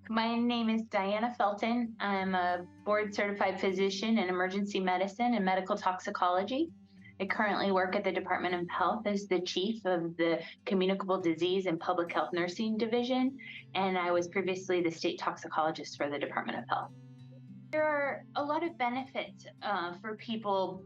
My name is Diana Felton. I'm a board certified physician in emergency medicine and medical toxicology. I currently work at the Department of Health as the chief of the Communicable Disease and Public Health Nursing Division, and I was previously the state toxicologist for the Department of Health. There are a lot of benefits for people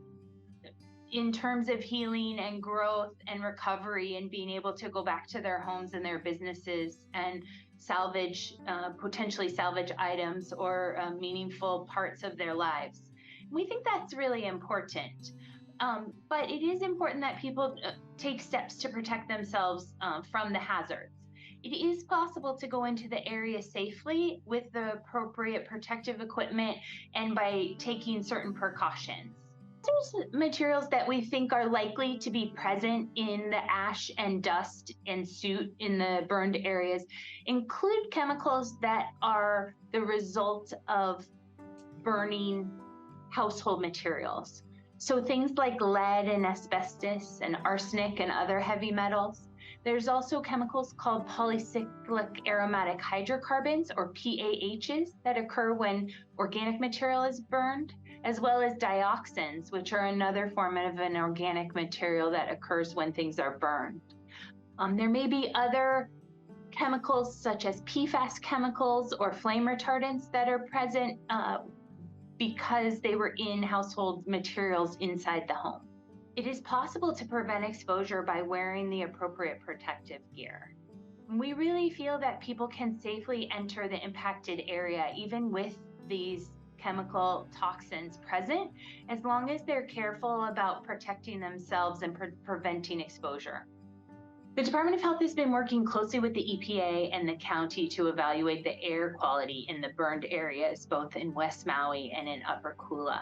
in terms of healing and growth and recovery and being able to go back to their homes and their businesses and salvage, potentially salvage items or meaningful parts of their lives. We think that's really important. But it is important that people take steps to protect themselves from the hazards. It is possible to go into the area safely with the appropriate protective equipment and by taking certain precautions. There's materials that we think are likely to be present in the ash and dust and soot in the burned areas include chemicals that are the result of burning household materials. So things like lead and asbestos and arsenic and other heavy metals. There's also chemicals called polycyclic aromatic hydrocarbons, or PAHs, that occur when organic material is burned, as well as dioxins, which are another form of an organic material that occurs when things are burned. There may be other chemicals such as PFAS chemicals or flame retardants that are present because they were in household materials inside the home. It is possible to prevent exposure by wearing the appropriate protective gear. We really feel that people can safely enter the impacted area even with these chemical toxins present, as long as they're careful about protecting themselves and preventing exposure. The Department of Health has been working closely with the EPA and the county to evaluate the air quality in the burned areas, both in West Maui and in Upper Kula.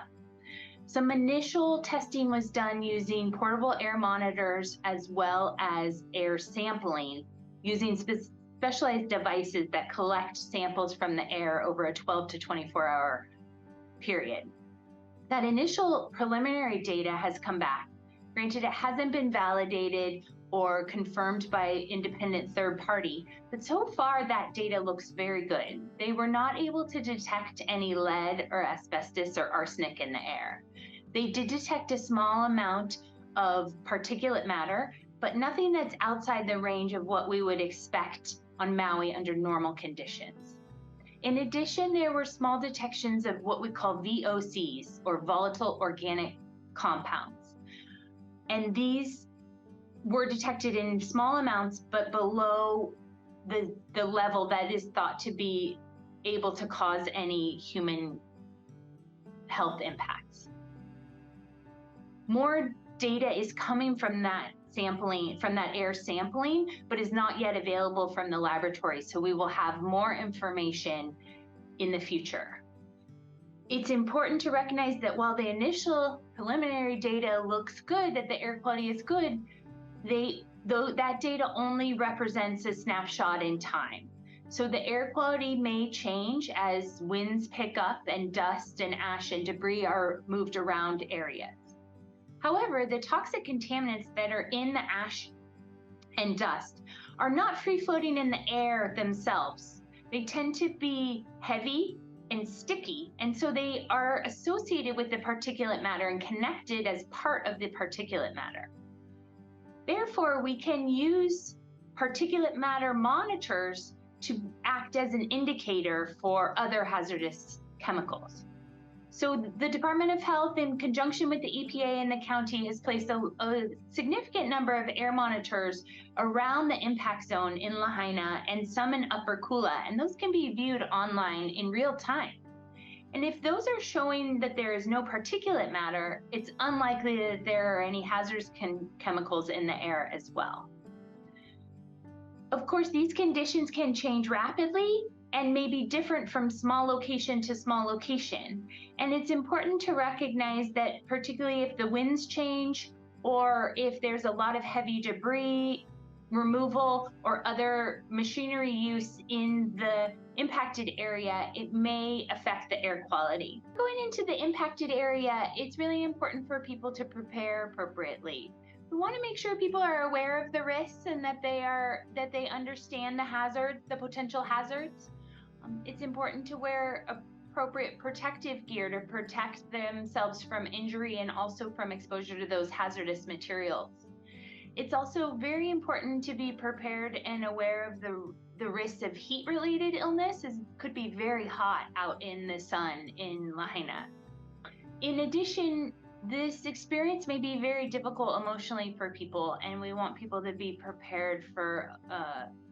Some initial testing was done using portable air monitors as well as air sampling using specialized devices that collect samples from the air over a 12 to 24-hour period. That initial preliminary data has come back. Granted, it hasn't been validated or confirmed by independent third party, but so far that data looks very good. They were not able to detect any lead or asbestos or arsenic in the air. They did detect a small amount of particulate matter, but nothing that's outside the range of what we would expect on Maui under normal conditions. In addition, there were small detections of what we call VOCs, or volatile organic compounds. And these were detected in small amounts, but below the level that is thought to be able to cause any human health impacts. More data is coming from that sampling, from that air sampling, but is not yet available from the laboratory. So we will have more information in the future. It's important to recognize that while the initial preliminary data looks good, that the air quality is good, that data only represents a snapshot in time. So the air quality may change as winds pick up and dust and ash and debris are moved around areas. However, the toxic contaminants that are in the ash and dust are not free-floating in the air themselves. They tend to be heavy and sticky, and so they are associated with the particulate matter and connected as part of the particulate matter. Therefore, we can use particulate matter monitors to act as an indicator for other hazardous chemicals. So the Department of Health, in conjunction with the EPA and the county, has placed a significant number of air monitors around the impact zone in Lāhainā and some in Upper Kula, and those can be viewed online in real time. And if those are showing that there is no particulate matter, it's unlikely that there are any hazardous chemicals in the air as well. Of course, these conditions can change rapidly and may be different from small location to small location. And it's important to recognize that particularly if the winds change or if there's a lot of heavy debris removal or other machinery use in the impacted area, it may affect the air quality. Going into the impacted area, it's really important for people to prepare appropriately. We want to make sure people are aware of the risks and that they understand the hazards, the potential hazards. It's important to wear appropriate protective gear to protect themselves from injury and also from exposure to those hazardous materials. It's also very important to be prepared and aware of the risks of heat-related illness, as it could be very hot out in the sun in Lāhainā. In addition, this experience may be very difficult emotionally for people, and we want people to be prepared for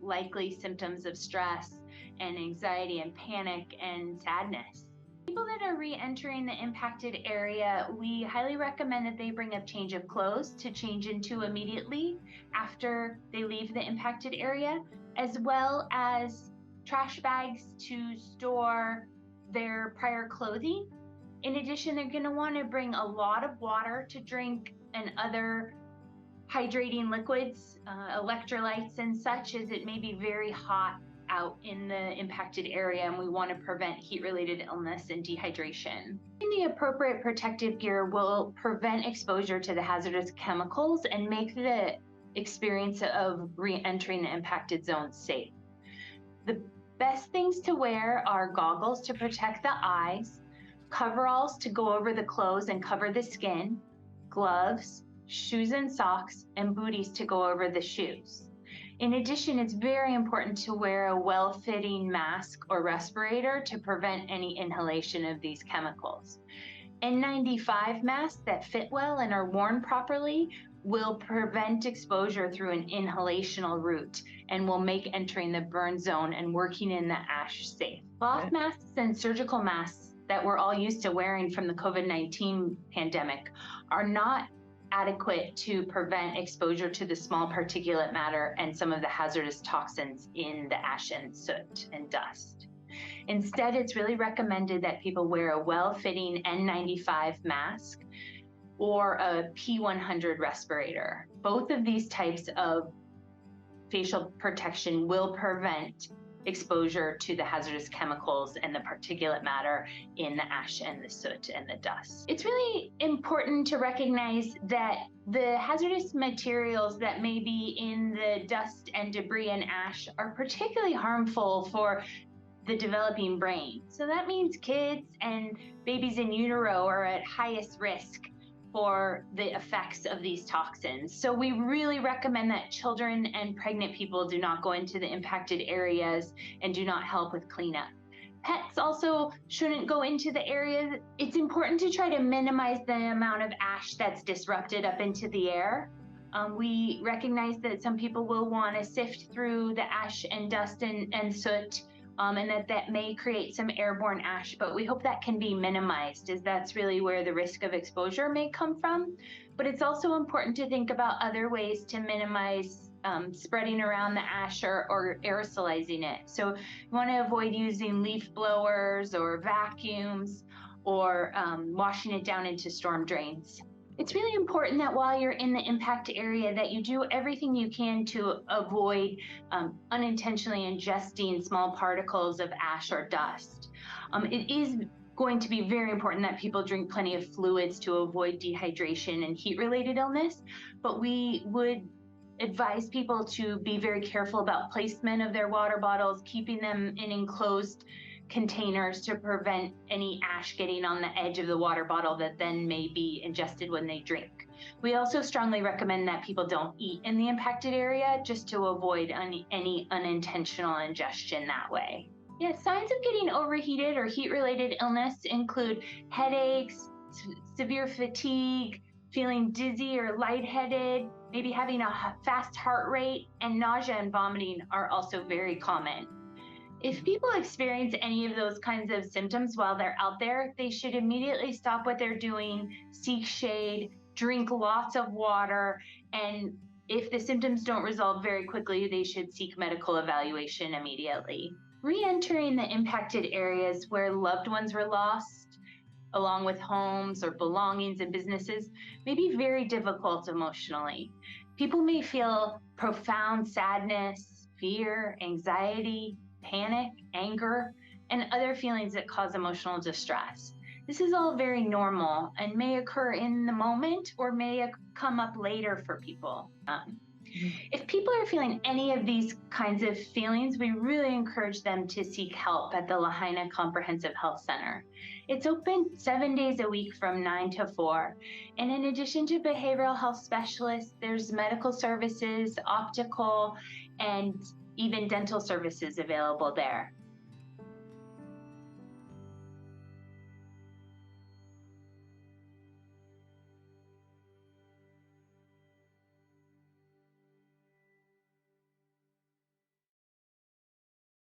likely symptoms of stress and anxiety and panic and sadness. People that are re-entering the impacted area, we highly recommend that they bring a change of clothes to change into immediately after they leave the impacted area, as well as trash bags to store their prior clothing. In addition, they're going to want to bring a lot of water to drink and other hydrating liquids, electrolytes and such, as it may be very hot out in the impacted area, and we want to prevent heat-related illness and dehydration. The appropriate protective gear will prevent exposure to the hazardous chemicals and make the experience of re-entering the impacted zone safe. The best things to wear are goggles to protect the eyes, coveralls to go over the clothes and cover the skin, gloves, shoes and socks, and booties to go over the shoes. In addition, it's very important to wear a well-fitting mask or respirator to prevent any inhalation of these chemicals. N95 masks that fit well and are worn properly will prevent exposure through an inhalational route and will make entering the burn zone and working in the ash safe. Cloth masks and surgical masks that we're all used to wearing from the COVID-19 pandemic are not adequate to prevent exposure to the small particulate matter and some of the hazardous toxins in the ash and soot and dust. Instead, it's really recommended that people wear a well-fitting N95 mask or a P100 respirator. Both of these types of facial protection will prevent exposure to the hazardous chemicals and the particulate matter in the ash and the soot and the dust. It's really important to recognize that the hazardous materials that may be in the dust and debris and ash are particularly harmful for the developing brain. So that means kids and babies in utero are at highest risk for the effects of these toxins. So we really recommend that children and pregnant people do not go into the impacted areas and do not help with cleanup. Pets also shouldn't go into the area. It's important to try to minimize the amount of ash that's disrupted up into the air. We recognize that some people will want to sift through the ash and dust and soot, and that may create some airborne ash, but we hope that can be minimized, as that's really where the risk of exposure may come from. But it's also important to think about other ways to minimize spreading around the ash or aerosolizing it. So you want to avoid using leaf blowers or vacuums or washing it down into storm drains. It's really important that while you're in the impact area that you do everything you can to avoid unintentionally ingesting small particles of ash or dust. It is going to be very important that people drink plenty of fluids to avoid dehydration and heat-related illness, but we would advise people to be very careful about placement of their water bottles, keeping them in enclosed containers to prevent any ash getting on the edge of the water bottle that then may be ingested when they drink. We also strongly recommend that people don't eat in the impacted area just to avoid any unintentional ingestion that way. Yeah, signs of getting overheated or heat-related illness include headaches, severe fatigue, feeling dizzy or lightheaded, maybe having a fast heart rate, and nausea and vomiting are also very common. If people experience any of those kinds of symptoms while they're out there, they should immediately stop what they're doing, seek shade, drink lots of water, and if the symptoms don't resolve very quickly, they should seek medical evaluation immediately. Re-entering the impacted areas where loved ones were lost, along with homes or belongings and businesses, may be very difficult emotionally. People may feel profound sadness, fear, anxiety, panic, anger, and other feelings that cause emotional distress. This is all very normal and may occur in the moment or may come up later for people. If people are feeling any of these kinds of feelings, we really encourage them to seek help at the Lāhainā Comprehensive Health Center. It's open 7 days a week from 9 to 4. And in addition to behavioral health specialists, there's medical services, optical, and even dental services available there.